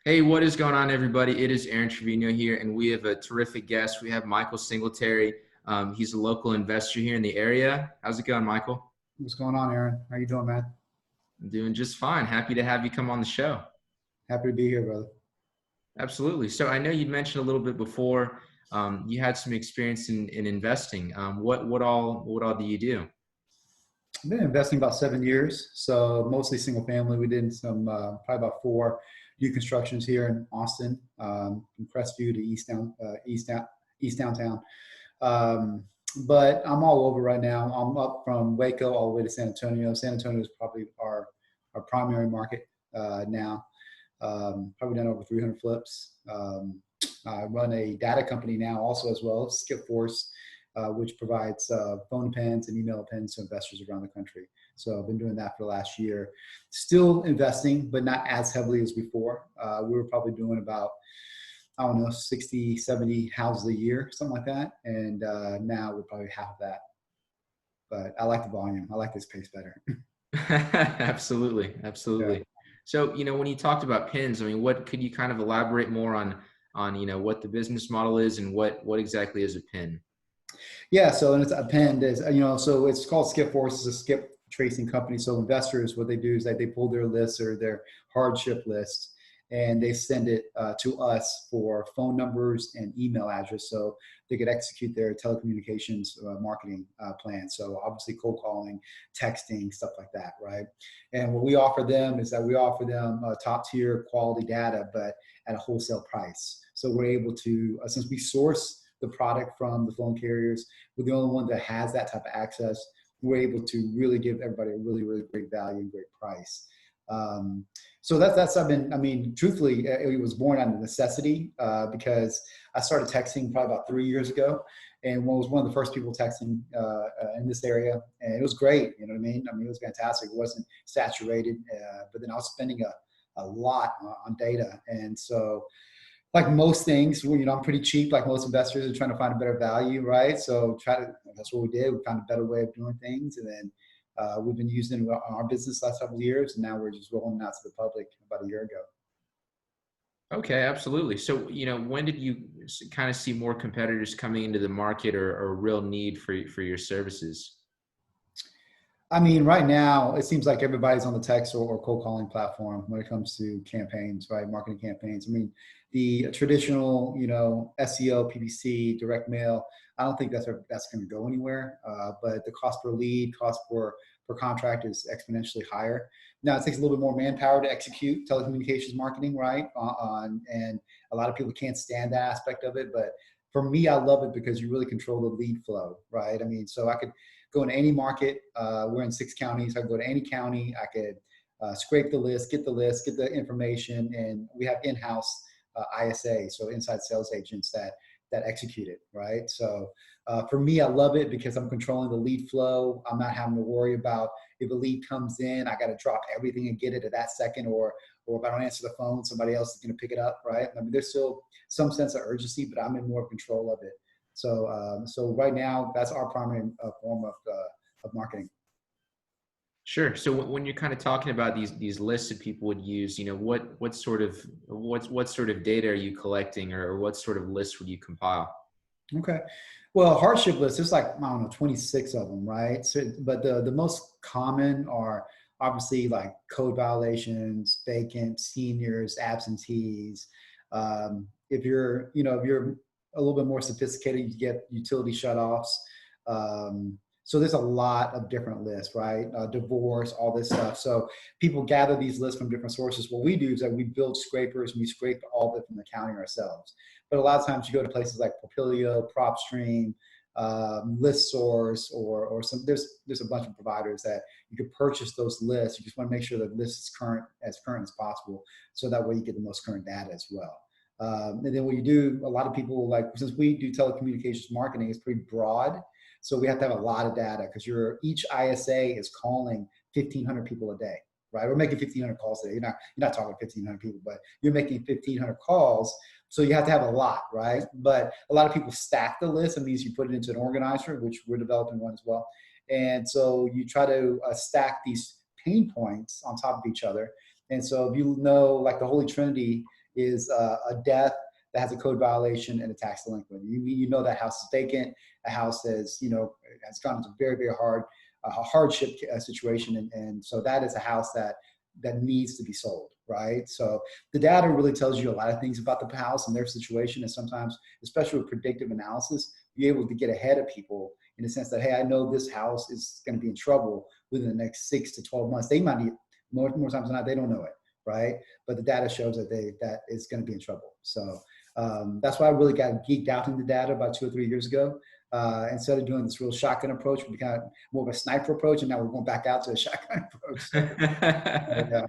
Hey, what is going on, everybody? It is Aaron Trevino here, and we have a terrific guest. We have Michael Singletary. He's a local investor here in the area. How's it going, Michael? What's going on, Aaron? How you doing, man? I'm doing just fine. Happy to have you come on the show. Happy to be here, brother. Absolutely. So I know you mentioned a little bit before you had some experience in investing. What all do you do? I've been investing about 7 years, so mostly single family. We did some probably about four new constructions here in Austin, from Crestview to East downtown. Um, but I'm all over right now. I'm up from Waco all the way to San Antonio. San Antonio is probably our primary market now. Probably done over 300 flips. I run a data company now also as well, Skipforce, which provides phone appends and email appends to investors around the country. So I've been doing that for the last year. Still investing, but not as heavily as before. We were probably doing about, I don't know, 60, 70 houses a year, something like that. And now we're probably half of that. But I like the volume. I like this pace better. Absolutely, Yeah. absolutely. So, when you talked about pins, I mean, what could you kind of elaborate more on what the business model is and what exactly is a pin? Yeah, so and it's append is so it's called Skip Force. It's a skip tracing company. So investors, what they do is that they pull their lists or their hardship list, and they send it to us for phone numbers and email address, so they could execute their telecommunications marketing plan. So obviously cold calling, texting, stuff like that, right? And what we offer them is that we offer them top tier quality data, but at a wholesale price. So we're able to, since we source the product from the phone carriers, we're the only one that has that type of access. We're able to really give everybody a really, really great value and great price. Um, so that's I've been. I mean, truthfully, it was born out of necessity because I started texting probably about 3 years ago, and was one of the first people texting in this area, and it was great. You know what I mean? I mean, it was fantastic. It wasn't saturated, but then I was spending a lot on data, and so like most things, I'm pretty cheap. Like most investors are trying to find a better value, right? So that's what we did. We found a better way of doing things, and then we've been using it in our business last couple of years, and now we're just rolling out to the public about a year ago. Okay, absolutely. So, when did you kind of see more competitors coming into the market or real need for your services? I mean, right now it seems like everybody's on the text or cold calling platform when it comes to campaigns, right? Marketing campaigns. I mean, the traditional, SEO, PPC, direct mail. I don't think that's going to go anywhere. But the cost per lead, cost per contract is exponentially higher. Now it takes a little bit more manpower to execute telecommunications marketing, right? And a lot of people can't stand that aspect of it, but for me, I love it because you really control the lead flow, right? I mean, so I could go into any market. We're in 6 counties. I could go to any county. I could scrape the list, get the information, and we have in-house ISA, so inside sales agents that execute it, right? So for me, I love it because I'm controlling the lead flow. I'm not having to worry about if a lead comes in, I got to drop everything and get it at that second, or if I don't answer the phone, somebody else is going to pick it up, right? I mean, there's still some sense of urgency, but I'm in more control of it. So right now, that's our primary form of marketing. Sure. So when you're kind of talking about these lists that people would use, what sort of data are you collecting, or what sort of lists would you compile? Okay. Well, hardship lists, there's like, I don't know, 26 of them, right? So, but the most common are obviously like code violations, vacant, seniors, absentees. If you're a little bit more sophisticated, you get utility shutoffs. So there's a lot of different lists, right? Divorce, all this stuff. So people gather these lists from different sources. What we do is that we build scrapers and we scrape all of it from the county ourselves. But a lot of times you go to places like Papilio, PropStream, ListSource, or some. There's a bunch of providers that you can purchase those lists. You just want to make sure the list is current as possible, so that way you get the most current data as well. And then what you do, a lot of people like, since we do telecommunications marketing, it's pretty broad. So we have to have a lot of data because each ISA is calling 1,500 people a day, right? We're making 1,500 calls a day. You're not talking 1,500 people, but you're making 1,500 calls. So you have to have a lot, right? But a lot of people stack the list. That means you put it into an organizer, which we're developing one as well. And so you try to stack these pain points on top of each other. And so if you know, like the Holy Trinity is a death that has a code violation and a tax delinquent. You know that house is vacant, a house has, has gone into very, very hard a hardship situation. And so that is a house that needs to be sold, right? So the data really tells you a lot of things about the house and their situation. And sometimes, especially with predictive analysis, you're able to get ahead of people in the sense that, hey, I know this house is going to be in trouble within the next 6 to 12 months. They might be more times than not, they don't know it, right? But the data shows that is going to be in trouble. So that's why I really got geeked out into data about 2 or 3 years ago. Instead of doing this real shotgun approach, we kind of more of a sniper approach, and now we're going back out to a shotgun approach. So, yeah.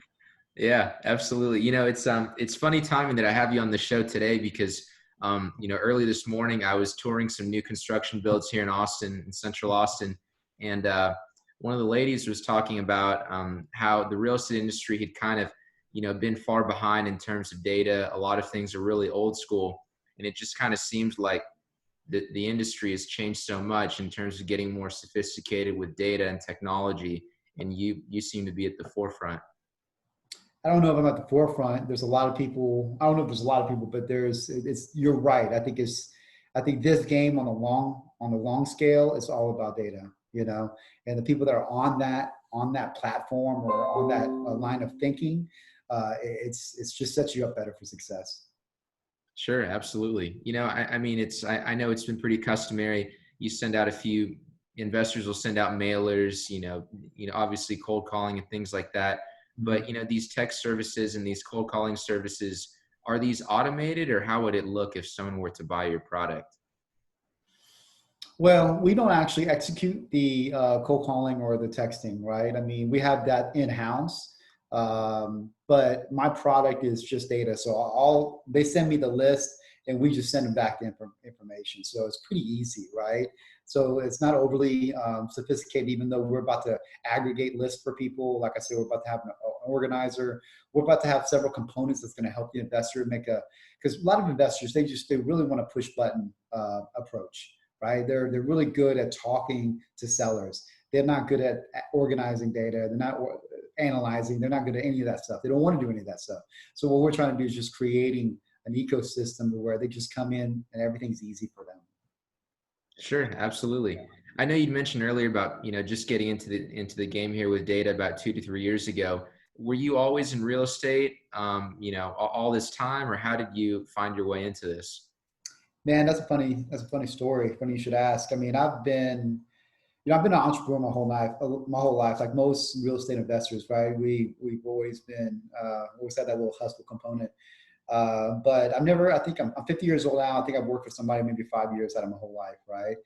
Yeah, absolutely. It's funny timing that I have you on the show today because early this morning I was touring some new construction builds here in Austin, in Central Austin, and one of the ladies was talking about how the real estate industry had kind of been far behind in terms of data. A lot of things are really old school, and it just kind of seems like the industry has changed so much in terms of getting more sophisticated with data and technology, and you seem to be at the forefront. I don't know if I'm at the forefront. There's a lot of people. I don't know if there's a lot of people, but you're right. I think this game on the long scale is all about data, and the people that are on that platform or on that line of thinking, it's just sets you up better for success. Sure, absolutely. I mean, I know it's been pretty customary. You send out a few investors will send out mailers, obviously cold calling and things like that. But these tech services and these cold calling services, are these automated, or how would it look if someone were to buy your product? Well, we don't actually execute the cold calling or the texting, right? I mean, we have that in-house, but my product is just data. So they send me the list, and we just send them back the information. So it's pretty easy, right? So it's not overly sophisticated, even though we're about to aggregate lists for people. Like I said, we're about to have an organizer. We're about to have several components that's going to help the investor because a lot of investors, they really want a push button approach, right? They're really good at talking to sellers. They're not good at organizing data. They're not analyzing. They're not good at any of that stuff. They don't want to do any of that stuff. So what we're trying to do is just creating an ecosystem where they just come in and everything's easy for them. Sure, absolutely. I know you'd mentioned earlier about just getting into the game here with data about 2 to 3 years ago. Were you always in real estate, all this time, or how did you find your way into this? Man, that's a funny story. Funny you should ask. I mean, I've been an entrepreneur my whole life, like most real estate investors, right? We've always always had that little hustle component. But I think I'm 50 years old now. I think I've worked for somebody maybe 5 years out of my whole life, right?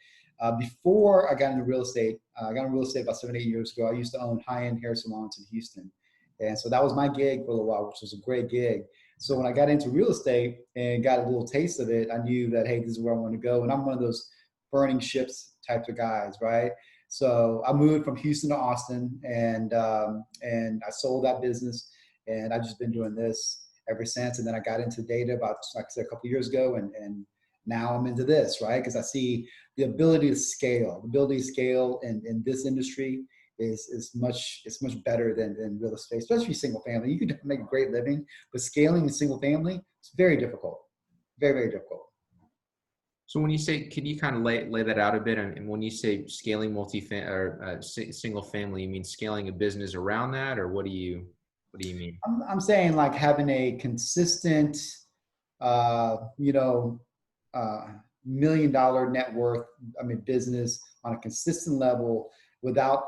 Before I got into real estate, I got into real estate about 7, 8 years ago. I used to own high-end hair salons in Houston. And so that was my gig for a little while, which was a great gig. So when I got into real estate and got a little taste of it, I knew that, hey, this is where I want to go. And I'm one of those burning ships types of guys, right? So I moved from Houston to Austin, and I sold that business, and I've just been doing this ever since. And then I got into data about, like I said, a couple of years ago, and now I'm into this, right? Because I see the ability to scale. The ability to scale in this industry is much better than real estate, especially single family. You can make a great living, but scaling in single family is very difficult, very, very difficult. So when you say, can you kind of lay that out a bit? And when you say scaling single family, you mean scaling a business around that, or what do you mean? I'm saying like having a consistent, uh, you know, $1 million net worth, business on a consistent level without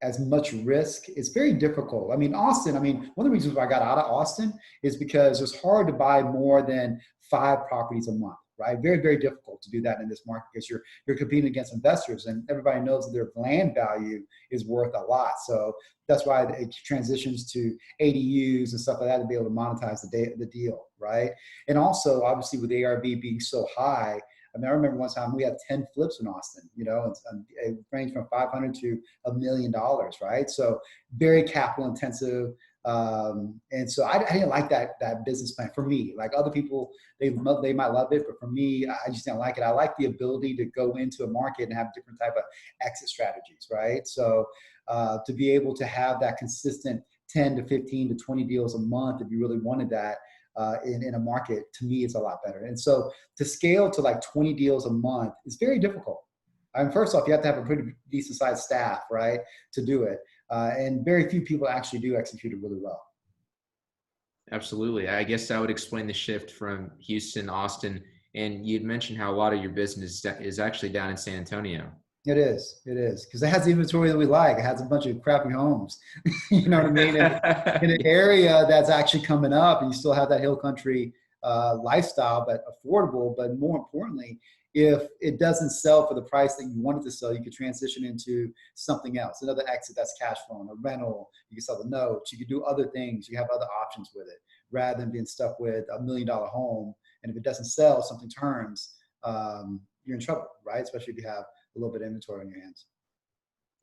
as much risk. It's very difficult. Austin, one of the reasons why I got out of Austin is because it's hard to buy more than 5 properties a month, right? Very, very difficult to do that in this market because you're competing against investors, and everybody knows that their land value is worth a lot. So that's why it transitions to ADUs and stuff like that to be able to monetize the deal, right? And also, obviously, with ARV being so high, I remember one time we had 10 flips in Austin, it ranged from 500 to $1 million, right? So very capital intensive. And so I didn't like that business plan for me. Like other people, they might love it, but for me, I just didn't like it. I like the ability to go into a market and have different type of exit strategies, right? So to be able to have that consistent 10 to 15 to 20 deals a month, if you really wanted that in a market, to me, it's a lot better. And so to scale to like 20 deals a month is very difficult. I mean, first off, you have to have a pretty decent sized staff, right, to do it. And very few people actually do execute it really well. Absolutely. I guess that would explain the shift from Houston, Austin, and you'd mentioned how a lot of your business is actually down in San Antonio. It is, because it has the inventory that we like. It has a bunch of crappy homes, you know what I mean? In an area that's actually coming up, and you still have that hill country lifestyle, but affordable. But more importantly, if it doesn't sell for the price that you wanted to sell, you could transition into something else, another exit that's cash flowing, a rental. You can sell the notes. You can do other things. You have other options with it, rather than being stuck with $1 million home. And if it doesn't sell, something turns, you're in trouble, right? Especially if you have a little bit of inventory on your hands.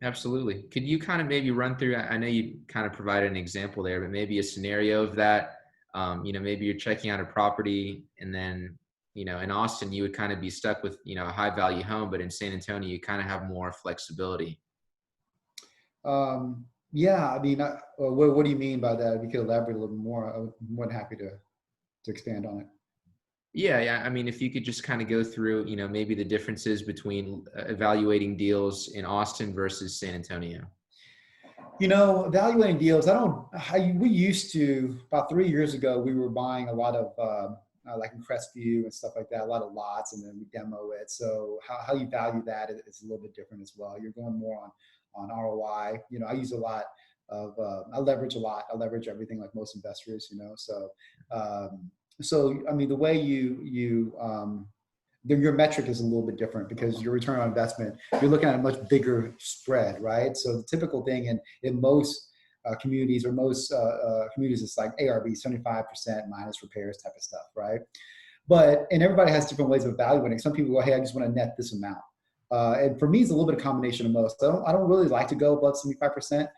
Absolutely. Could you kind of maybe run through, I know you kind of provided an example there, but maybe a scenario of that, maybe you're checking out a property and then, in Austin, you would kind of be stuck with, a high value home, but in San Antonio, you kind of have more flexibility. Yeah, I mean, what do you mean by that? If you could elaborate a little more, I'm more than happy to expand on it. Yeah. I mean, if you could just kind of go through, maybe the differences between evaluating deals in Austin versus San Antonio. Evaluating deals, we used to, about 3 years ago, we were buying a lot of, like in Crestview and stuff like that, a lot of lots, and then we demo it. So how you value that is a little bit different as well. You're going more on ROI. I use a lot of, I leverage a lot. I leverage everything like most investors, So, I mean, the way your metric is a little bit different because your return on investment, you're looking at a much bigger spread, right? So the typical thing in most communities or most communities, it's like ARV, 75% minus repairs type of stuff, right? And everybody has different ways of evaluating. Some people go, hey, I just want to net this amount. And for me, it's a little bit of combination of most. I don't really like to go above 75%,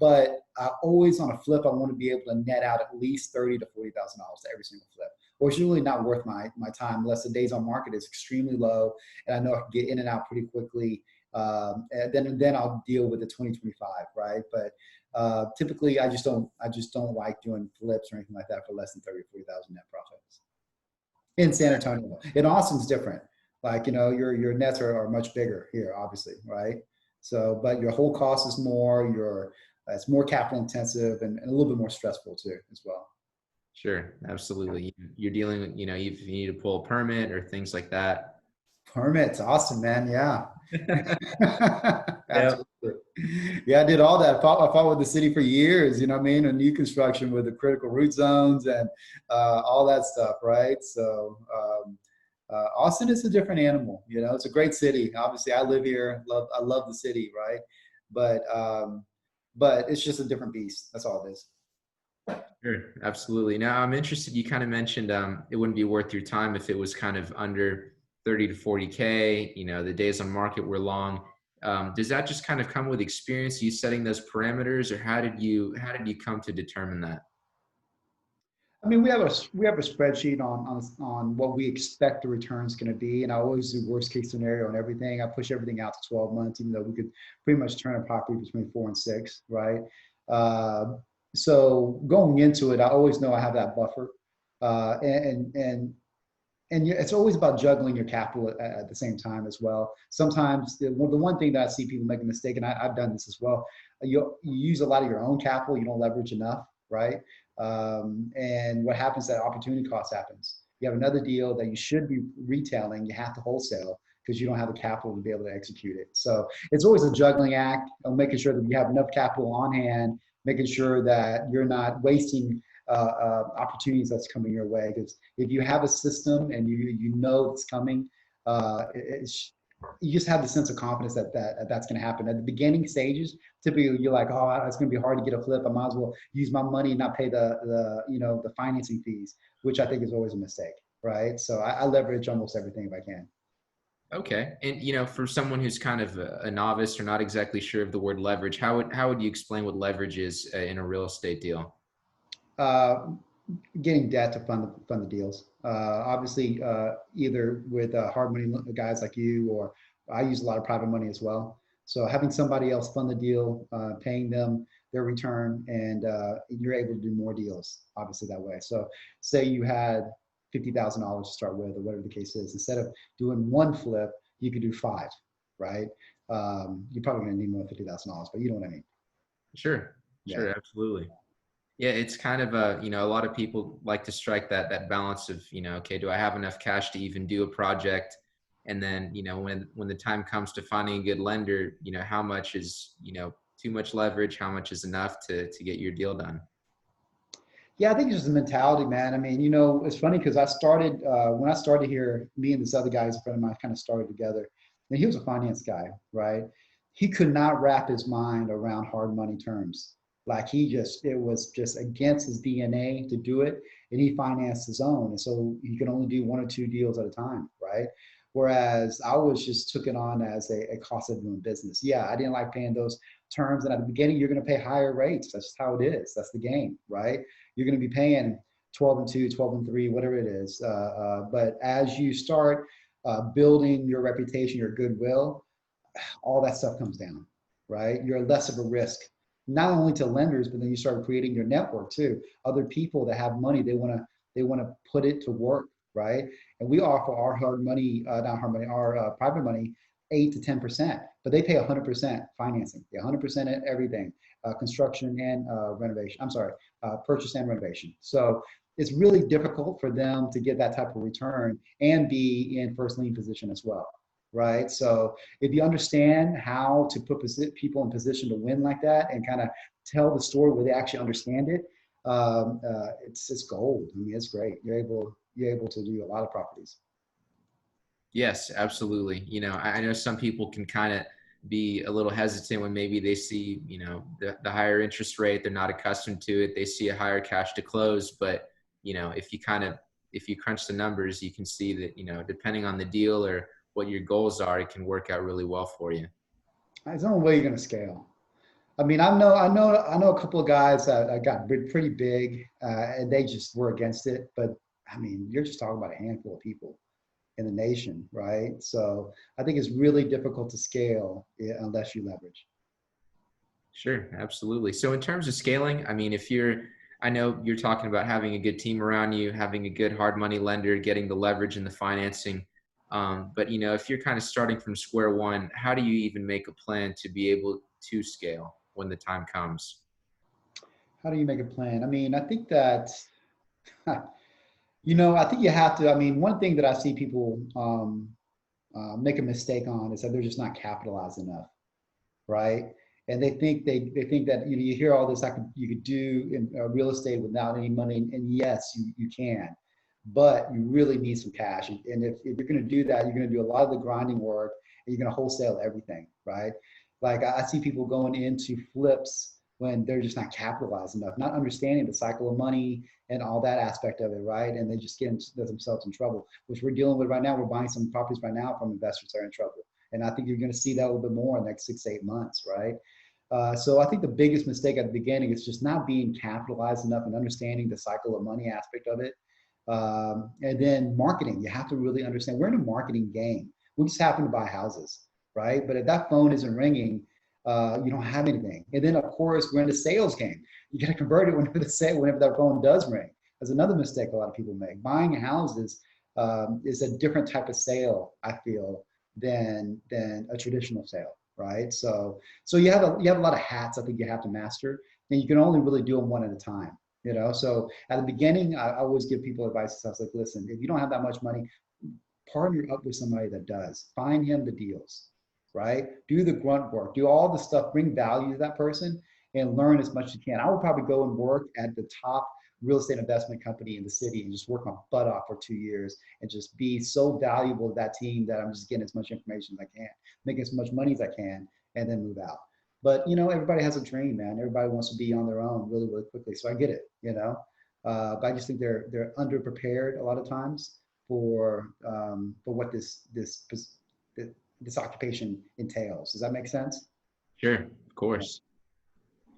but always on a flip, I want to be able to net out at least $30,000 to $40,000 to every single flip. Or it's really not worth my time unless the days on market is extremely low and I know I can get in and out pretty quickly. And then I'll deal with the 2025, right? But typically, I just don't like doing flips or anything like that for less than 30,000 or 40,000 net profits. In San Antonio, in Austin's different. Like your nets are much bigger here, obviously, right? So, but your whole cost is more. It's more capital intensive and a little bit more stressful too, as well. Sure, absolutely. You're dealing with, if you need to pull a permit or things like that. Permits, awesome, man. Yeah. Yeah. Absolutely. Yeah, I did all that. I fought with the city for years, a new construction with the critical root zones and all that stuff, right? So Austin is a different animal. It's a great city. Obviously, I live here. I love the city, right? But it's just a different beast. That's all it is. Sure, absolutely. Now, I'm interested, you kind of mentioned it wouldn't be worth your time if it was kind of under 30 to 40K, the days on market were long. Does that just kind of come with experience, you setting those parameters, or how did you come to determine that? I mean, we have a spreadsheet on what we expect the return is going to be, and I always do worst case scenario on everything. I push everything out to 12 months, even though we could pretty much turn a property between 4 and 6, right? So going into it, I always know I have that buffer, and it's always about juggling your capital at the same time as well. Sometimes the one thing that I see people make a mistake, and I've done this as well, you use a lot of your own capital, you don't leverage enough, right? And what happens, that opportunity cost happens. You have another deal that you should be retailing, you have to wholesale because you don't have the capital to be able to execute it. So it's always a juggling act of making sure that you have enough capital on hand, making sure that you're not wasting opportunities that's coming your way. Because if you have a system and you know it's coming, you just have the sense of confidence that's going to happen. At the beginning stages, typically you're like, oh, it's going to be hard to get a flip. I might as well use my money and not pay the financing fees, which I think is always a mistake, right? So I leverage almost everything if I can. Okay. And, for someone who's kind of a novice or not exactly sure of the word leverage, how would you explain what leverage is in a real estate deal? Getting debt to fund the deals. Obviously, either with hard money guys like you, or I use a lot of private money as well. So having somebody else fund the deal, paying them their return, and you're able to do more deals, obviously, that way. So say you had $50,000 to start with, or whatever the case is. Instead of doing one flip, you could do five, right? You're probably going to need more than $50,000, but you know what I mean. Sure. Yeah. Sure. Absolutely. Yeah, it's kind of a, a lot of people like to strike that balance of, okay, do I have enough cash to even do a project? And then, when the time comes to finding a good lender, how much is, too much leverage, how much is enough to get your deal done? Yeah, I think it's just a mentality, man. I mean, it's funny because when I started here, me and this other guy, who's a friend of mine, kind of started together. And he was a finance guy, right? He could not wrap his mind around hard money terms. Like it was just against his DNA to do it. And he financed his own. And so he could only do one or two deals at a time, right? Whereas I was just took it on as a cost of doing business. Yeah, I didn't like paying those terms. And at the beginning, you're going to pay higher rates. That's just how it is. That's the game, right? You're going to be paying 12 and 2, 12 and 3, whatever it is. But as you start building your reputation, your goodwill, all that stuff comes down, right? You're less of a risk, not only to lenders, but then you start creating your network too. Other people that have money, they want to put it to work, right? And we offer our hard money, not hard money, our private money, 8 to 10%, but they pay 100% financing, 100% everything, construction and renovation. I'm sorry, purchase and renovation. So it's really difficult for them to get that type of return and be in first lien position as well, right? So if you understand how to put people in position to win like that and kind of tell the story where they actually understand it, it's gold. I mean, it's great. You're able to do a lot of properties. Yes, absolutely. I know some people can kind of be a little hesitant when maybe they see, the higher interest rate, they're not accustomed to it. They see a higher cash to close, but if you crunch the numbers, you can see that, depending on the deal or what your goals are, it can work out really well for you. There's no way you're going to scale. I mean, I know a couple of guys that got pretty big, and they just were against it. But I mean, you're just talking about a handful of people in the nation, right? So I think it's really difficult to scale unless you leverage. Sure, absolutely. So in terms of scaling, I mean, I know you're talking about having a good team around you, having a good hard money lender, getting the leverage and the financing. But if you're kind of starting from square one, how do you even make a plan to be able to scale when the time comes? How do you make a plan? I mean, I think that, I think you have to. I mean, one thing that I see people make a mistake on is that they're just not capitalized enough, right? And they think that you hear all this you could do in real estate without any money, and yes, you can, but you really need some cash. And if you're going to do that, you're going to do a lot of the grinding work, and you're going to wholesale everything, right? Like I see people going into flips when they're just not capitalized enough, not understanding the cycle of money and all that aspect of it, right? And they just get themselves in trouble, which we're dealing with right now. We're buying some properties right now from investors that are in trouble. And I think you're going to see that a little bit more in the next 6 to 8 months, right? So I think the biggest mistake at the beginning is just not being capitalized enough and understanding the cycle of money aspect of it. And then marketing, you have to really understand we're in a marketing game. We just happen to buy houses, right? But if that phone isn't ringing, you don't have anything. And then of course we're in the sales game. You got to convert it whenever that phone does ring. That's another mistake a lot of people make. Buying houses is a different type of sale, I feel, than a traditional sale, right? So you have a lot of hats I think you have to master, and you can only really do them one at a time. So at the beginning, I always give people advice. I was like, listen, if you don't have that much money, partner up with somebody that does. Find him the deals, right? Do the grunt work, do all the stuff, bring value to that person, and learn as much as you can. I would probably go and work at the top real estate investment company in the city and just work my butt off for 2 years and just be so valuable to that team that I'm just getting as much information as I can, making as much money as I can, and then move out. But everybody has a dream, man. Everybody wants to be on their own really, really quickly. So I get it. But I just think they're underprepared a lot of times for what this occupation entails. Does that make sense? Sure, of course.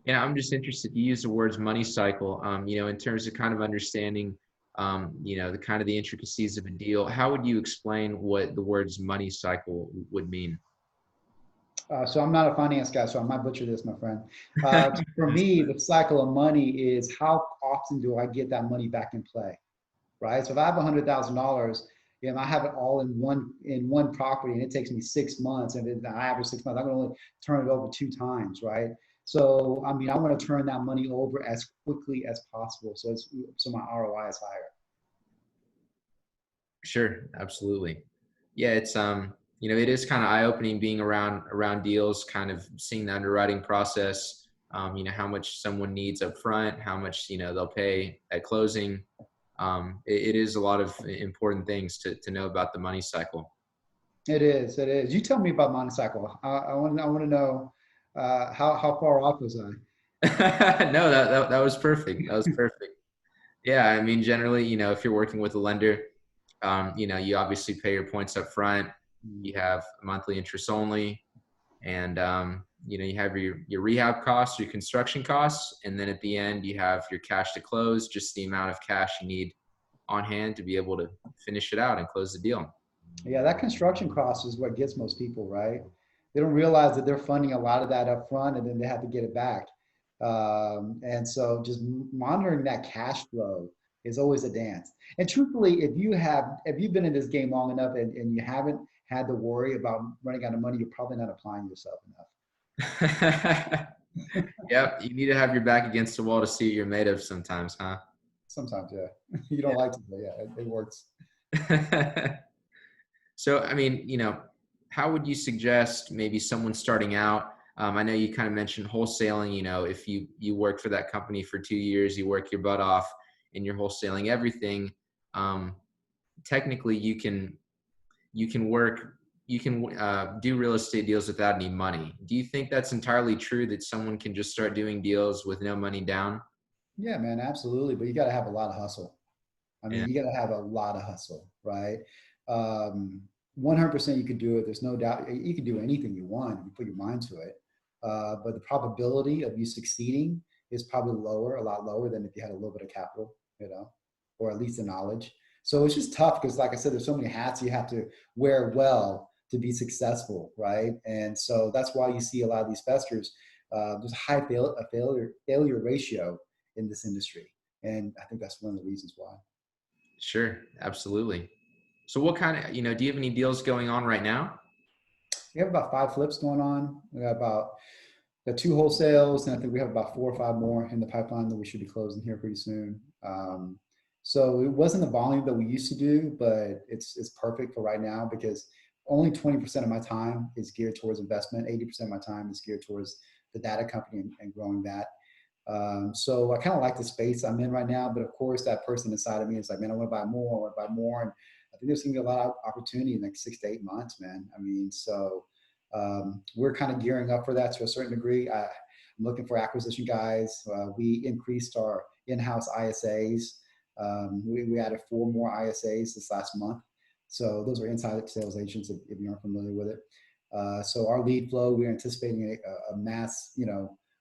Yeah, I'm just interested. You use the words money cycle, in terms of kind of understanding, the kind of the intricacies of a deal. How would you explain what the words money cycle would mean? So I'm not a finance guy, so I might butcher this, my friend. For me, the cycle of money is how often do I get that money back in play, right? So if I have $100,000, and I have it all in one property, and it takes me 6 months, and then I average 6 months, I'm going to only turn it over 2 times, right? So I mean, I want to turn that money over as quickly as possible, so my ROI is higher. Sure, absolutely. Yeah, it's it is kind of eye-opening being around deals, kind of seeing the underwriting process, how much someone needs up front, how much, they'll pay at closing. It is a lot of important things to know about the money cycle. It is. It is. You tell me about motorcycle. I want to know how far off was I? No, that was perfect. That was perfect. Yeah, I mean, generally, if you're working with a lender, you obviously pay your points up front. You have monthly interest only, and you have your rehab costs, your construction costs, and then at the end you have your cash to close, just the amount of cash you need on hand to be able to finish it out and close the deal. Yeah, that construction cost is what gets most people, right? They don't realize that they're funding a lot of that up front and then they have to get it back. And so just monitoring that cash flow is always a dance. And truthfully, if you've been in this game long enough and you haven't had to worry about running out of money, you're probably not applying yourself Yep, you need to have your back against the wall to see what you're made of sometimes, huh? sometimes. Yeah, you don't like to, but yeah, it works. Yeah. So, I mean, how would you suggest maybe someone starting out? I know you kind of mentioned wholesaling. If you work for that company for 2 years, you work your butt off, and you're wholesaling everything. Um, Technically, you can do real estate deals without any money. Do you think that's entirely true that someone can just start doing deals with no money down? Yeah, man, absolutely. But you got to have a lot of hustle. I mean, Yeah, you got to have a lot of hustle, right? 100% you could do it. There's no doubt. You can do anything you want if you put your mind to it. But the probability of you succeeding is probably lower, a lot lower than if you had a little bit of capital, or at least the knowledge. So it's just tough because, like I said, there's so many hats you have to wear well to be successful, right? And so that's why you see a lot of these investors. There's a high failure ratio in this industry, and I think that's one of the reasons why. sure, absolutely. So, what kind of, do you have any deals going on right now? We have about 5 flips going on. We got 2 wholesales, and I think we have about 4 or 5 more in the pipeline that we should be closing here pretty soon. So it wasn't the volume that we used to do, but it's perfect for right now because only 20% of my time is geared towards investment. 80% of my time is geared towards the data company and growing that. So I kind of like the space I'm in right now, but of course that person inside of me is like, man, I want to buy more, I want to buy more. And I think there's gonna be a lot of opportunity in the next 6 to 8 months, man. I mean, so we're kind of gearing up for that to a certain degree. I'm looking for acquisition guys. We increased our in-house ISAs. We added 4 more ISAs this last month. So those are inside sales agents if you aren't familiar with it. So our lead flow, we're anticipating a mass,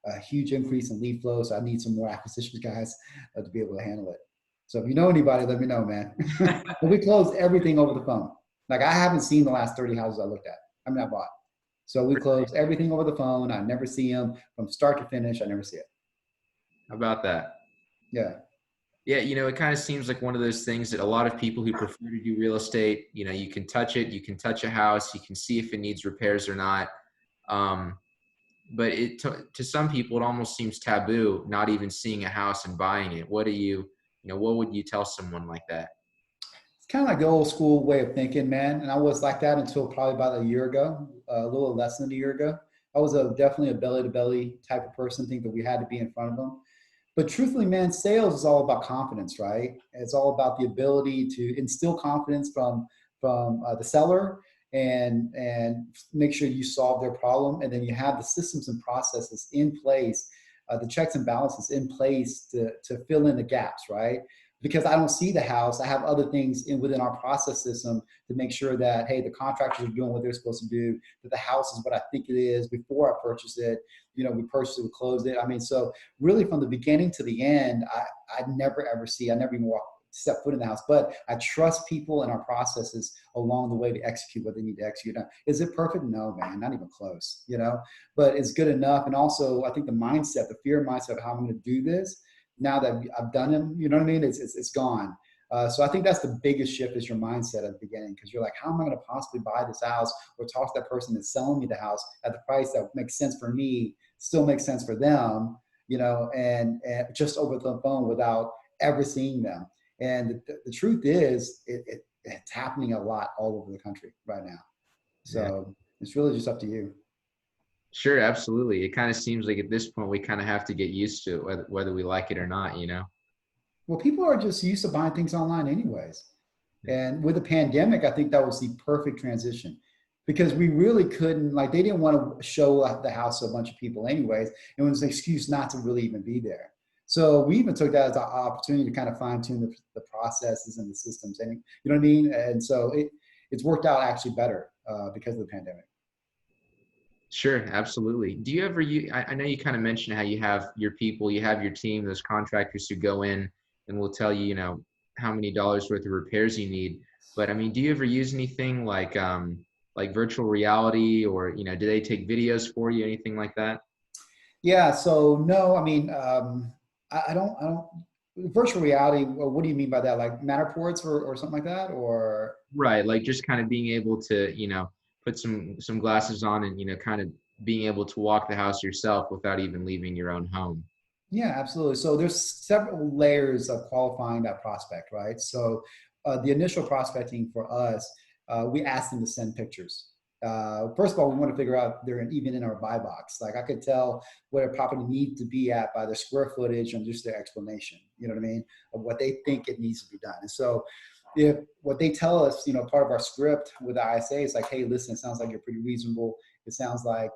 a huge increase in lead flow. So I need some more acquisition guys to be able to handle it. So if you know anybody, let me know, man. But we closed everything over the phone. Like I haven't seen the last 30 houses I looked at. I mean, I bought. So we closed everything over the phone. I never see them from start to finish. I never see it. How about that? Yeah. Yeah, it kind of seems like one of those things that a lot of people who prefer to do real estate, you can touch it, you can touch a house, you can see if it needs repairs or not. Um, but to some people, it almost seems taboo, not even seeing a house and buying it. What would you tell someone like that? It's kind of like the old school way of thinking, man. And I was like that until probably about a year ago, a little less than a year ago. I was definitely a belly to belly type of person, think that we had to be in front of them. But truthfully, man, sales is all about confidence, right? It's all about the ability to instill confidence from the seller and make sure you solve their problem, and then you have the systems and processes in place, the checks and balances in place to fill in the gaps, right? Because I don't see the house, I have other things within our process system to make sure that hey, the contractors are doing what they're supposed to do, that the house is what I think it is before I purchase it. We purchased it, we closed it. I mean, so really from the beginning to the end, I never ever see, I never even walk step foot in the house, but I trust people and our processes along the way to execute what they need to execute. Now, is it perfect? No, man, not even close, but it's good enough. And also I think the mindset, the fear mindset of how I'm going to do this now that I've done it, you know what I mean? It's gone. So I think that's the biggest shift is your mindset at the beginning, because you're like, how am I going to possibly buy this house or talk to that person that's selling me the house at the price that makes sense for me, still makes sense for them, and just over the phone without ever seeing them. And the truth is, it's happening a lot all over the country right now. Yeah. So it's really just up to you. Sure, absolutely. It kind of seems like at this point we kind of have to get used to it, whether we like it or not. Well, people are just used to buying things online anyways. Yeah. And with the pandemic, I think that was the perfect transition, because we really couldn't, like, they didn't want to show the house to a bunch of people anyways. And it was an excuse not to really even be there. So we even took that as an opportunity to kind of fine tune the processes and the systems. And you know what I mean? And so it's worked out actually better because of the pandemic. Sure, absolutely. Do you ever I know you kind of mentioned how you have your people, you have your team, those contractors who go in and will tell you, how many dollars worth of repairs you need. But I mean, do you ever use anything like virtual reality, or, do they take videos for you, anything like that? Yeah. So no, I mean, I don't, virtual reality. What do you mean by that? Like Matterports or something like that? Or Right, like just kind of being able to, put some glasses on and, kind of being able to walk the house yourself without even leaving your own home. yeah, absolutely. So there's several layers of qualifying that prospect, right? So the initial prospecting for us, we asked them to send pictures. First of all, we want to figure out they're even in our buy box. Like, I could tell what a property needs to be at by their square footage and just their explanation, you know what I mean, of what they think it needs to be done. And so if what they tell us, part of our script with the ISA is like, hey, listen, it sounds like you're pretty reasonable. It sounds like,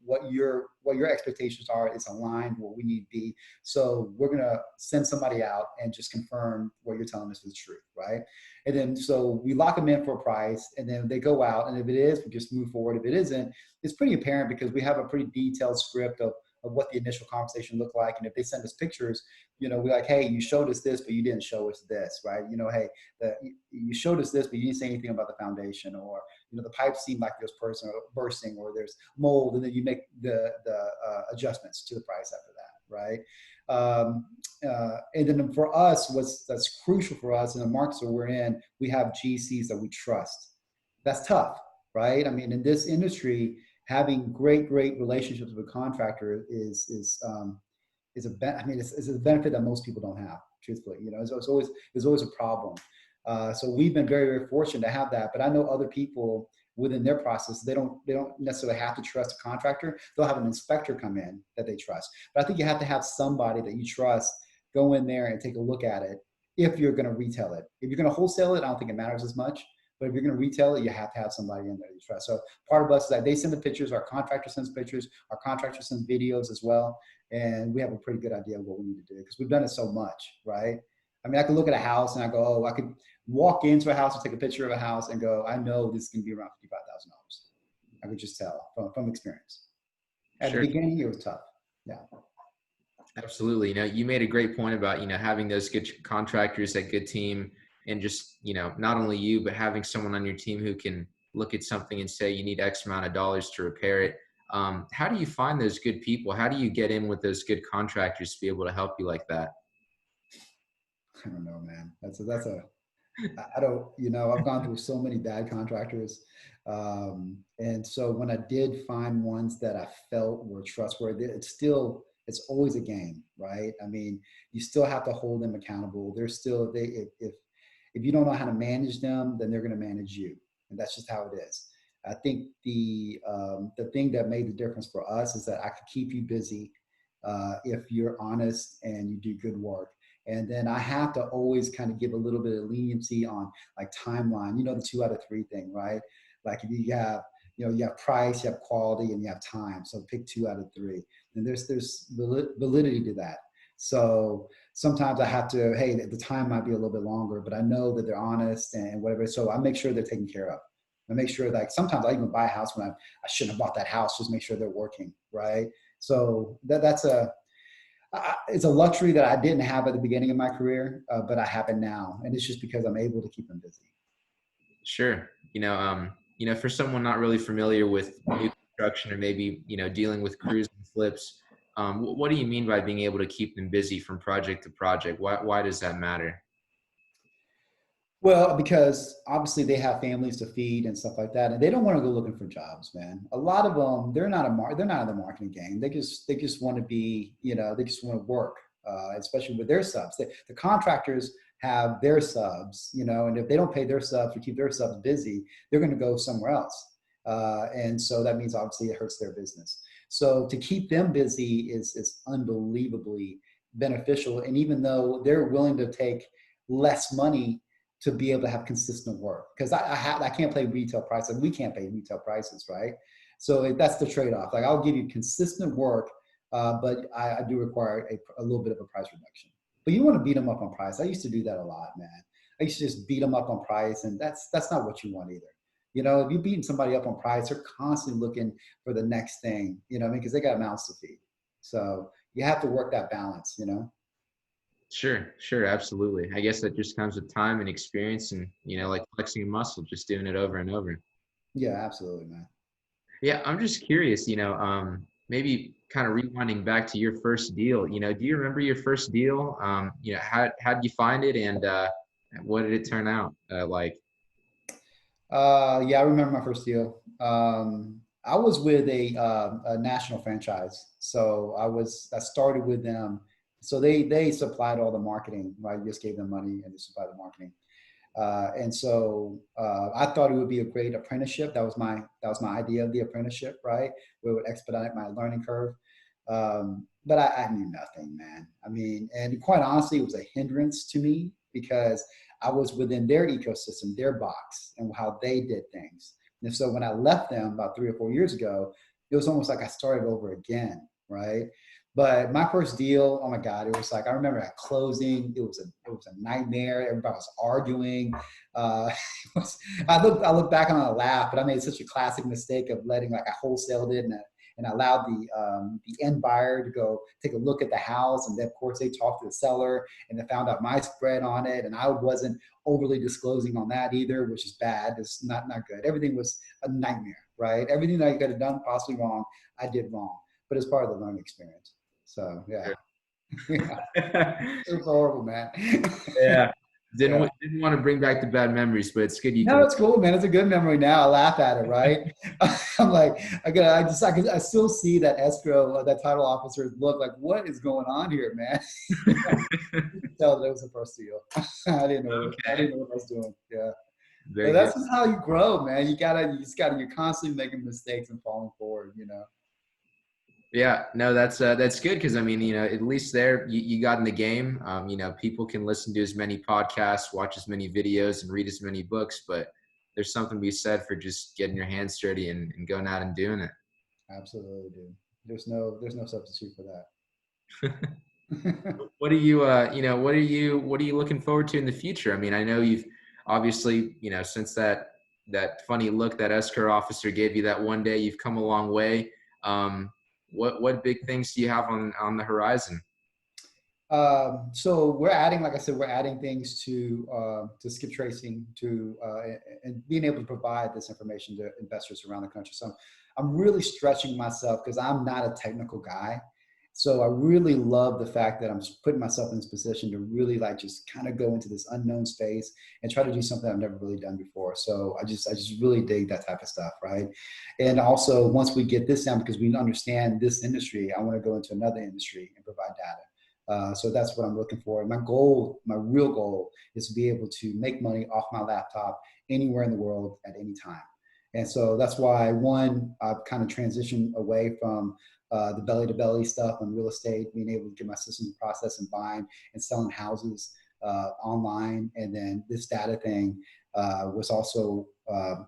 what your expectations are is aligned with what we need to be. So we're gonna send somebody out and just confirm what you're telling us is true, right? And then so we lock them in for a price, and then they go out, and if it is, we just move forward. If it isn't, it's pretty apparent because we have a pretty detailed script of what the initial conversation looked like. And if they send us pictures, we're like, hey, you showed us this, but you didn't show us this, right? Hey, you showed us this, but you didn't say anything about the foundation, or the pipes seem like there's bursting, or there's mold, and then you make the adjustments to the price after that, right? And then for us, that's crucial for us in the markets that we're in, we have GCs that we trust. That's tough, right? I mean, in this industry, having great relationships with a contractor is it's a benefit that most people don't have, truthfully. There's always a problem. So we've been very fortunate to have that. But I know other people within their process, they don't necessarily have to trust a contractor. They'll have an inspector come in that they trust. But I think you have to have somebody that you trust go in there and take a look at it if you're going to retail it. If you're going to wholesale it, I don't think it matters as much. But if you're going to retail it, you have to have somebody in there you trust. So part of us is that they send the pictures, our contractor sends pictures, our contractor sends videos as well. And we have a pretty good idea of what we need to do because we've done it so much, right? I mean, I could look at a house and I go, oh, I could walk into a house and take a picture of a house and go, I know this is going to be around $55,000. I could just tell from experience. At the Sure. beginning, it was tough. Yeah. Absolutely. You made a great point about, having those good contractors, that good team, and just, not only you, but having someone on your team who can look at something and say, you need X amount of dollars to repair it. How do you find those good people? How do you get in with those good contractors to be able to help you like that? I don't know, man. I don't, I've gone through so many bad contractors. And so when I did find ones that I felt were trustworthy, it's always a game, right? I mean, you still have to hold them accountable. If you don't know how to manage them, then they're going to manage you. And that's just how it is. I think the thing that made the difference for us is that I could keep you busy if you're honest and you do good work. And then I have to always kind of give a little bit of leniency on like timeline, the 2 out of 3 thing, right? Like if you have, you have price, you have quality, and you have time. So pick 2 out of 3. And there's validity to that. So sometimes I have to, hey, the time might be a little bit longer, but I know that they're honest and whatever. So I make sure they're taken care of. I make sure that sometimes I even buy a house when I shouldn't have bought that house, just make sure they're working, right? So that's it's a luxury that I didn't have at the beginning of my career, but I have it now. And it's just because I'm able to keep them busy. Sure. For someone not really familiar with new construction or maybe, dealing with crews and flips, what do you mean by being able to keep them busy from project to project? Why does that matter? Well, because obviously they have families to feed and stuff like that, and they don't want to go looking for jobs, man. A lot of them, they're not in the marketing game. They just want to be, they just want to work, especially with their subs. The contractors have their subs, and if they don't pay their subs or keep their subs busy, they're going to go somewhere else, and so that means obviously it hurts their business. So to keep them busy is unbelievably beneficial, and even though they're willing to take less money to be able to have consistent work, because I can't pay retail prices. We can't pay retail prices, right? So that's the trade-off. Like I'll give you consistent work, but I do require a little bit of a price reduction. But you want to beat them up on price. I used to do that a lot, man. I used to just beat them up on price, and that's not what you want either. If you're beating somebody up on price, they're constantly looking for the next thing. I mean, because they got mouths to feed. So you have to work that balance. Sure, absolutely. I guess that just comes with time and experience and, like flexing a muscle, just doing it over and over. Yeah, absolutely, man. Yeah, I'm just curious, maybe kind of rewinding back to your first deal, do you remember your first deal? How'd you find it and what did it turn out like? Yeah, I remember my first deal. I was with a national franchise, so I started with them. So they supplied all the marketing, right? I just gave them money and they supplied the marketing. And so I thought it would be a great apprenticeship. That was my idea of the apprenticeship, right? Where it would expedite my learning curve. But I knew nothing, man. I mean, and quite honestly, it was a hindrance to me because I was within their ecosystem, their box, and how they did things. And so when I left them about 3 or 4 years ago, it was almost like I started over again, right? But my first deal, oh my God, it was like I remember at closing, it was a nightmare. Everybody was arguing. I look back on it and laugh, but I made such a classic mistake of letting like I wholesaled it and allowed the end buyer to go take a look at the house, and then of course they talked to the seller and they found out my spread on it, and I wasn't overly disclosing on that either, which is bad. It's not good. Everything was a nightmare, right? Everything that I could have done possibly wrong, I did wrong, but it's part of the learning experience. So yeah, yeah, it was horrible, man. Yeah. Yeah. Didn't want to bring back the bad memories, but it's good you No, can. it's cool, man. It's a good memory now. I laugh at it, right? I'm like, I still see that escrow, that title officer's look like, what is going on here, man? You can tell that it was the first deal. I Okay. didn't know what I was doing. Yeah. But Very good. that's just how you grow, man. You're constantly making mistakes and falling forward. Yeah, no, that's good because I mean, at least there you got in the game. People can listen to as many podcasts, watch as many videos, and read as many books, but there's something to be said for just getting your hands dirty and going out and doing it. Absolutely, dude. There's no substitute for that. What are you looking forward to in the future? I mean, I know you've obviously, since that funny look that escrow officer gave you that one day, you've come a long way. What big things do you have on the horizon? So we're adding, like I said, we're adding things to skip tracing and being able to provide this information to investors around the country. So I'm really stretching myself because I'm not a technical guy. So I really love the fact that I'm putting myself in this position to really like just kind of go into this unknown space and try to do something I've never really done before. So I just really dig that type of stuff, right? And also once we get this down, because we understand this industry, I want to go into another industry and provide data. So that's what I'm looking for. My goal, my real goal, is to be able to make money off my laptop anywhere in the world at any time. And so that's why, one, I've kind of transitioned away from the belly to belly stuff on real estate, being able to get my systems process and buying and selling houses online. And then this data thing was also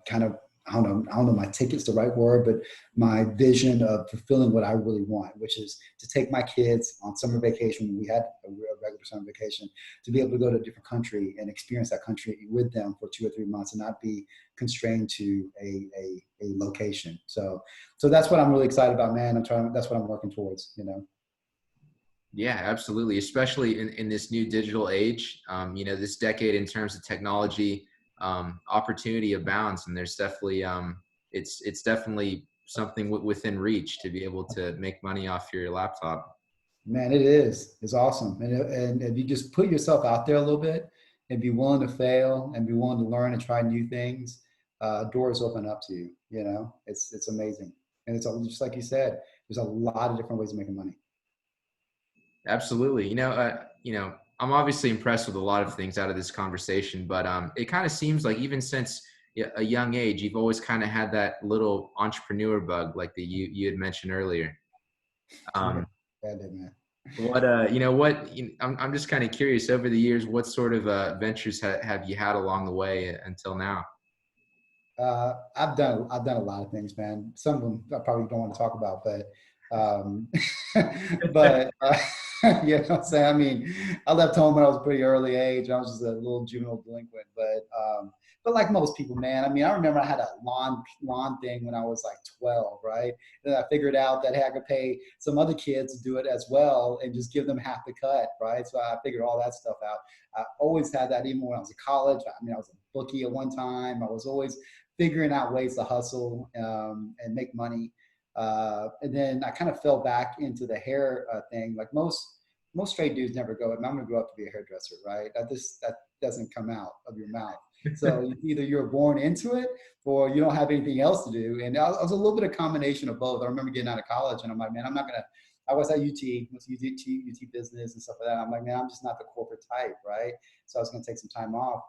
kind of, I don't know my ticket's the right word, but my vision of fulfilling what I really want, which is to take my kids on summer vacation when we had a regular summer vacation, to be able to go to a different country and experience that country with them for 2 or 3 months and not be constrained to a location. So that's what I'm really excited about, man. That's what I'm working towards. Yeah, absolutely. Especially in this new digital age, this decade in terms of technology, opportunity abounds, and there's definitely, it's definitely something within reach to be able to make money off your laptop. Man, it is. It's awesome. And if you just put yourself out there a little bit and be willing to fail and be willing to learn and try new things, doors open up to you. You know, it's amazing. And it's just like you said, there's a lot of different ways of making money. Absolutely. I'm obviously impressed with a lot of things out of this conversation, but it kind of seems like even since a young age, you've always kind of had that little entrepreneur bug, like that you had mentioned earlier. Yeah, Um, yeah, I did, man. I'm just kind of curious over the years, what sort of ventures have you had along the way until now? I've done a lot of things, man. Some of them I probably don't want to talk about, but um, but you know what I'm saying. I mean, I left home when I was a pretty early age. I was just a little juvenile delinquent, but like most people, man. I mean, I remember I had a lawn thing when I was like 12, right? Then I figured out that hey, I could pay some other kids to do it as well and just give them half the cut, right? So I figured all that stuff out. I always had that even when I was in college. I mean, I was a bookie at one time. I was always figuring out ways to hustle and make money. And then I kind of fell back into the hair thing. Like most straight dudes never go, I'm going to grow up to be a hairdresser, right? That doesn't come out of your mouth. So either you're born into it or you don't have anything else to do. And I was a little bit of combination of both. I remember getting out of college and I'm like, man, I'm not going to, I was at UT, was UT business and stuff like that. I'm like, man, I'm just not the corporate type, right? So I was going to take some time off.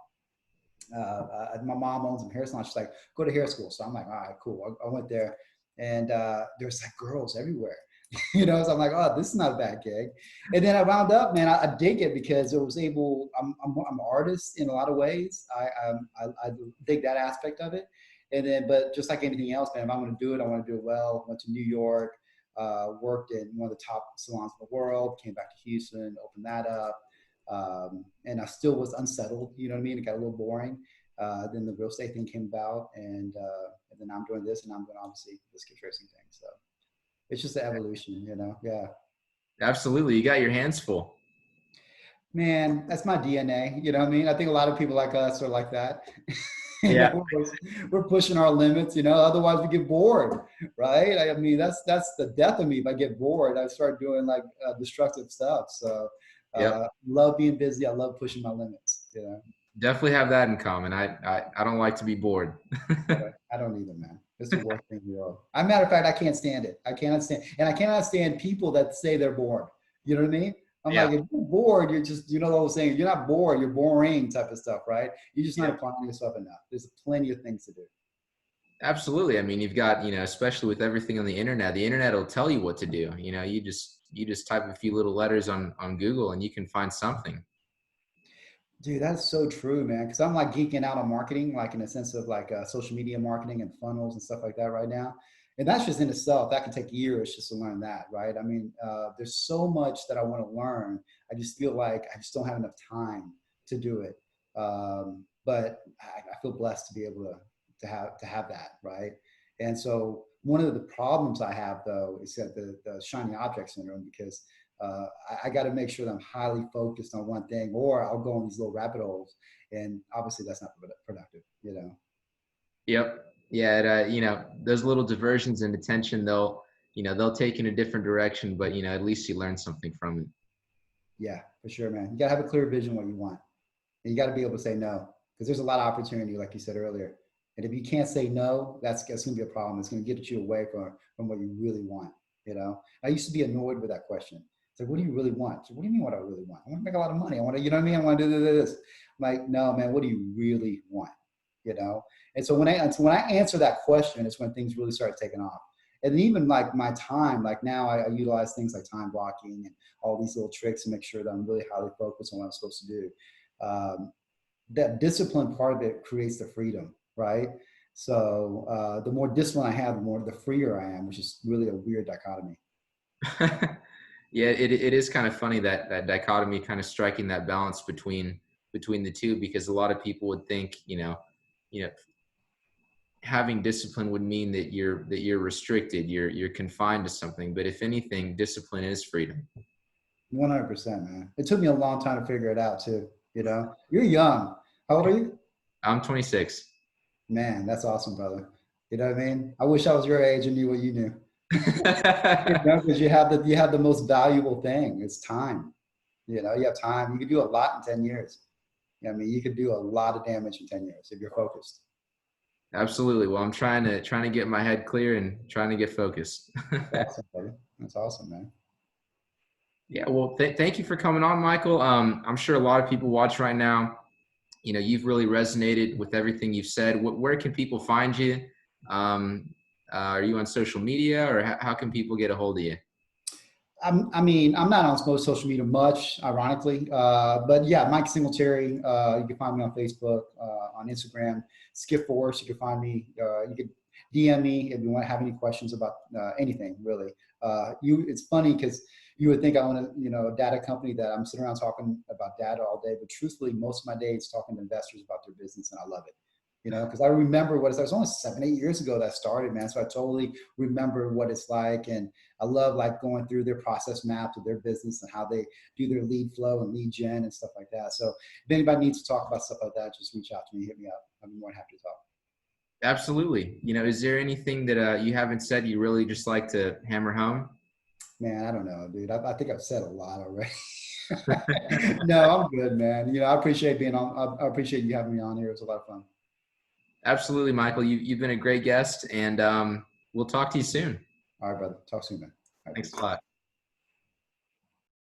My mom owns some hair salon. She's like, go to hair school. So I'm like, all right, cool. I went there, and there's like girls everywhere, you know. So I'm like, oh, this is not a bad gig. And then I wound up, man, I dig it because it was able. I'm an artist in a lot of ways. I dig that aspect of it. And then, but just like anything else, man, if I'm going to do it, I want to do it well. Went to New York, worked in one of the top salons in the world. Came back to Houston, opened that up. And I still was unsettled. You know what I mean? It got a little boring. Then the real estate thing came about, and then I'm doing this, and I'm doing obviously this gift tracing thing. So it's just the evolution, you know. Yeah, Absolutely, you got your hands full. man, that's my DNA. You know what I mean? I think a lot of people like us are like that. You Yeah. know, we're pushing our limits. You know, otherwise we get bored, right? I mean, that's the death of me. If I get bored, I start doing like destructive stuff. So Yep. love being busy. I love pushing my limits. You know. Definitely have that in common. I don't like to be bored. I don't either, man. It's the worst thing in the world. As a matter of fact, I can't stand it. I cannot stand, and I cannot stand people that say they're bored. You know what I mean? I'm Yeah. like, if you're bored, you're just, you know what I'm saying? You're not bored, you're boring type of stuff, right? You're just not Yeah. applying yourself enough. There's plenty of things to do. Absolutely. I mean, you've got, especially with everything on the internet will tell you what to do. You just type a few little letters on Google and you can find something. Dude, that's so true, man. Because I'm like geeking out on marketing, like in the sense of like social media marketing and funnels and stuff like that right now. And that's just in itself. That can take years just to learn that, right? I mean, there's so much that I want to learn. I just feel like I just don't have enough time to do it. But I feel blessed to be able to have that, right? And so one of the problems I have though is that the shiny object syndrome because I got to make sure that I'm highly focused on one thing, or I'll go in these little rabbit holes, and obviously that's not productive, you know. Yep. Yeah. Those little diversions and attention, they'll take you in a different direction, but at least you learn something from it. Yeah, for sure, man. You got to have a clear vision what you want, and you got to be able to say no because there's a lot of opportunity, like you said earlier. And if you can't say no, that's going to be a problem. It's going to get you away from what you really want. You know, I used to be annoyed with that question. It's like, what do you really want? So what do you mean what I really want? I want to make a lot of money. I want to, you know what I mean? I want to do this. I'm like, no, man, what do you really want? You know? And so when I answer that question, it's when things really start taking off. And even like my time, like now I utilize things like time blocking and all these little tricks to make sure that I'm really highly focused on what I'm supposed to do. Um, that discipline part of it creates the freedom, right? So the more discipline I have, the freer I am, which is really a weird dichotomy. Yeah, it is kind of funny that dichotomy, kind of striking that balance between the two, because a lot of people would think, you know, having discipline would mean that you're restricted, you're confined to something. But if anything, discipline is freedom. 100%, man. It took me a long time to figure it out too. You know, you're young. How old are you? I'm 26. Man, that's awesome, brother. You know what I mean? I wish I was your age and knew what you knew. You know, because you have the most valuable thing. It's time. You know, you have time. You can do a lot in 10 years. I mean, you could do a lot of damage in 10 years if you're focused. Absolutely. Well, I'm trying to get my head clear and trying to get focused. That's awesome, brother. That's awesome, man. Yeah. Well, thank you for coming on, Michael. I'm sure a lot of people watch right now. You know, you've really resonated with everything you've said. Where can people find you? Um, are you on social media, or how can people get a hold of you? I mean, I'm not on most social media much, ironically, but yeah, Mike Singletary. You can find me on Facebook, on Instagram. Skip Force. You can find me. You can DM me if you want to have any questions about anything really. It's funny because you would think I own a data company that I'm sitting around talking about data all day, but truthfully, most of my day is talking to investors about their business, and I love it. You know, because I remember what it was only 7, 8 years ago that I started, man. So I totally remember what it's like, and I love like going through their process maps of their business and how they do their lead flow and lead gen and stuff like that. So if anybody needs to talk about stuff like that, just reach out to me, hit me up. I'd be more than happy to talk. Absolutely. You know, is there anything that you haven't said you really just like to hammer home? Man, I don't know, dude. I think I've said a lot already. No, I'm good, man. You know, I appreciate being on. I appreciate you having me on here. It was a lot of fun. Absolutely, Michael. You've been a great guest, and we'll talk to you soon. All right, brother. Talk soon, man. All right, Thanks peace. a lot.